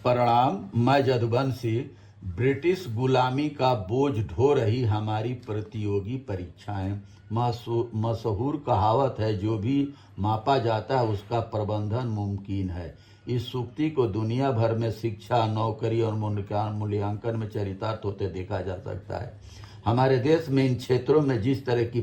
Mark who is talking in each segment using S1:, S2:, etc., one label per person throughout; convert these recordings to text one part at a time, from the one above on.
S1: प्रणाम। मैं जदुवंशी। ब्रिटिश गुलामी का बोझ ढो रही हमारी प्रतियोगी परीक्षाएं। मशहूर कहावत है, जो भी मापा जाता है उसका प्रबंधन मुमकिन है। इस सूक्ति को दुनिया भर में शिक्षा, नौकरी और मूल्यांकन में चरितार्थ होते देखा जा सकता है। हमारे देश में इन क्षेत्रों में जिस तरह की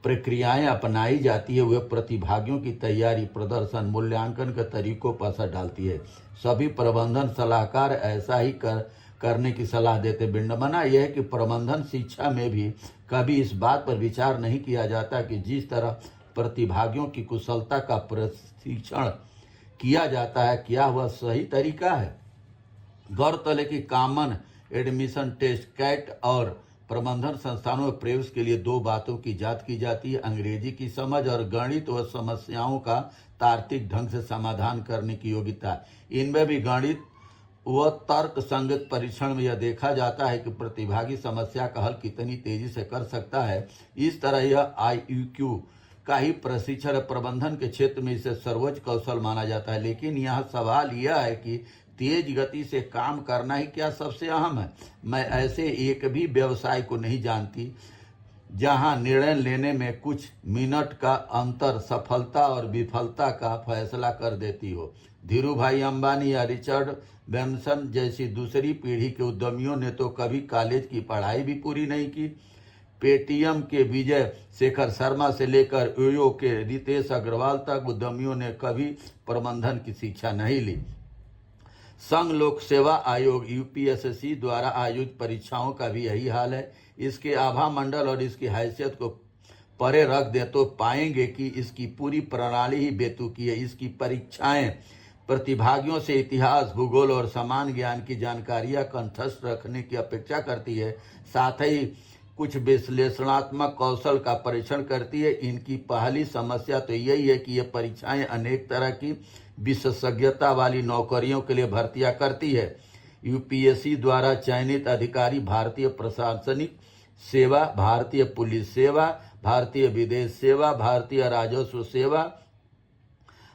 S1: प्रक्रियाएं अपनाई जाती है, वह प्रतिभागियों की तैयारी, प्रदर्शन, मूल्यांकन के तरीकों पर असर डालती है। सभी प्रबंधन सलाहकार ऐसा ही करने की सलाह देते। विडंबना यह है कि प्रबंधन शिक्षा में भी कभी इस बात पर विचार नहीं किया जाता कि जिस तरह प्रतिभागियों की कुशलता का प्रशिक्षण किया जाता है, क्या वह सही तरीका है। गौरतलब है कि कॉमन एडमिशन टेस्ट कैट और प्रबंधन संस्थानों में प्रवेश के लिए दो बातों की जांच की जाती है: अंग्रेजी की समझ और गणित व समस्याओं का तार्किक ढंग से समाधान करने की योग्यता। इनमें भी गणित व तर्क संगत परीक्षण में यह देखा जाता है कि प्रतिभागी समस्या का हल कितनी तेजी से कर सकता है। इस तरह यह IQ का ही प्रशिक्षण प्रबंधन के क्षेत्र में इसे सर्वोच्च कौशल माना जाता है। लेकिन यहाँ सवाल यह है कि तेज गति से काम करना ही क्या सबसे अहम है। मैं ऐसे एक भी व्यवसाय को नहीं जानती जहां निर्णय लेने में कुछ मिनट का अंतर सफलता और विफलता का फैसला कर देती हो। धीरूभाई अंबानी या रिचर्ड ब्रैनसन जैसी दूसरी पीढ़ी के उद्यमियों ने तो कभी कॉलेज की पढ़ाई भी पूरी नहीं की। पेटीएम के विजय शेखर शर्मा से लेकर ओयो के रितेश अग्रवाल तक उद्यमियों ने कभी प्रबंधन की शिक्षा नहीं ली। संघ लोक सेवा आयोग UPSC द्वारा आयोजित परीक्षाओं का भी यही हाल है। इसके आभा मंडल और इसकी हैसियत को परे रख दे तो पाएंगे कि इसकी पूरी प्रणाली ही बेतुकी है। इसकी परीक्षाएं प्रतिभागियों से इतिहास, भूगोल और सामान्य ज्ञान की जानकारियां कंठस्थ रखने की अपेक्षा करती है, साथ ही कुछ विश्लेषणात्मक कौशल का परीक्षण करती है। इनकी पहली समस्या तो यही है कि ये परीक्षाएं अनेक तरह की विशेषज्ञता वाली नौकरियों के लिए भर्तियां करती है। UPSC द्वारा चयनित अधिकारी भारतीय प्रशासनिक सेवा, भारतीय पुलिस सेवा, भारतीय विदेश सेवा, भारतीय राजस्व सेवा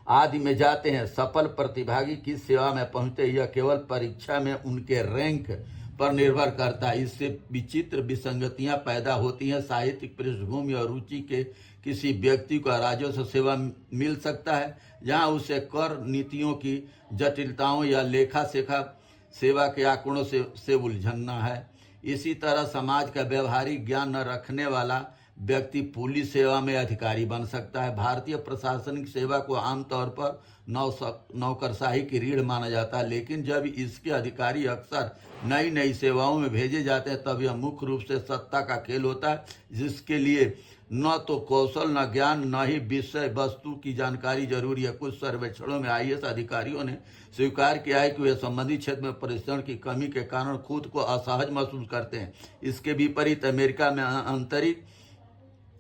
S1: आदि में जाते हैं। सफल प्रतिभागी किस सेवा में पहुंचते, यह केवल परीक्षा में उनके रैंक पर निर्भर करता है। इससे विचित्र विसंगतियां पैदा होती हैं। साहित्यिक पृष्ठभूमि और रुचि के किसी व्यक्ति को राजस्व सेवा मिल सकता है, जहां उसे कर नीतियों की जटिलताओं या लेखा सेवा के आंकड़ों से उलझना है। इसी तरह समाज का व्यवहारिक ज्ञान न रखने वाला व्यक्ति पुलिस सेवा में अधिकारी बन सकता है। भारतीय प्रशासनिक सेवा को आमतौर पर नौकरशाही की रीढ़ माना जाता है, लेकिन जब इसके अधिकारी अक्सर नई नई सेवाओं में भेजे जाते हैं, तब यह मुख्य रूप से सत्ता का खेल होता है, जिसके लिए न तो कौशल, न ज्ञान, न ही विषय वस्तु की जानकारी जरूरी है। कुछ सर्वेक्षणों में IAS अधिकारियों ने स्वीकार किया है कि वे संबंधित क्षेत्र में प्रशिक्षण की कमी के कारण खुद को असहज महसूस करते हैं। इसके विपरीत अमेरिका में आंतरिक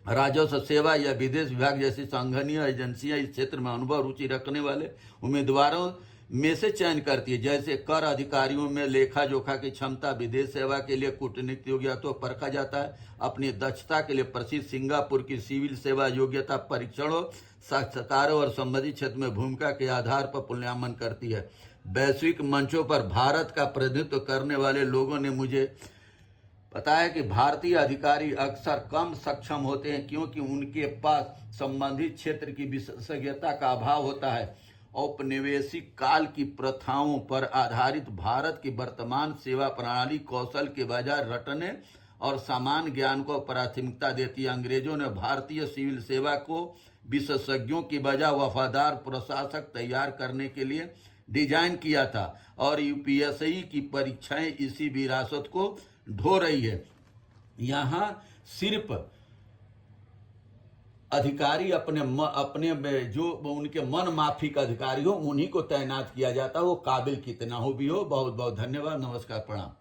S1: राजस्व सेवा या विदेश विभाग जैसी संघीय एजेंसियां इस क्षेत्र में अनुभव रुचि रखने वाले उम्मीदवारों में से चयन करती है। जैसे कर अधिकारियों में लेखा जोखा की क्षमता, विदेश सेवा के लिए कूटनीतिक योग्यता परखा जाता है। अपनी दक्षता के लिए प्रसिद्ध सिंगापुर की सिविल सेवा योग्यता परीक्षणों, साक्षात्कारों और संबंधित क्षेत्र में भूमिका के आधार पर मूल्यांकन करती है। वैश्विक मंचों पर भारत का प्रतिनिधित्व करने वाले लोगों ने मुझे बताया कि भारतीय अधिकारी अक्सर कम सक्षम होते हैं, क्योंकि उनके पास संबंधित क्षेत्र की विशेषज्ञता का अभाव होता है। औपनिवेशिक काल की प्रथाओं पर आधारित भारत की वर्तमान सेवा प्रणाली कौशल के बजाय रटने और सामान्य ज्ञान को प्राथमिकता देती है। अंग्रेजों ने भारतीय सिविल सेवा को विशेषज्ञों की बजाय वफादार प्रशासक तैयार करने के लिए डिजाइन किया था, और UPSC की परीक्षाएं इसी विरासत को ढो रही है। यहाँ सिर्फ अधिकारी अपने जो उनके मन माफिक अधिकारी हो, उन्हीं को तैनात किया जाता है। वो काबिल कितना हो भी हो। बहुत बहुत धन्यवाद। नमस्कार, प्रणाम।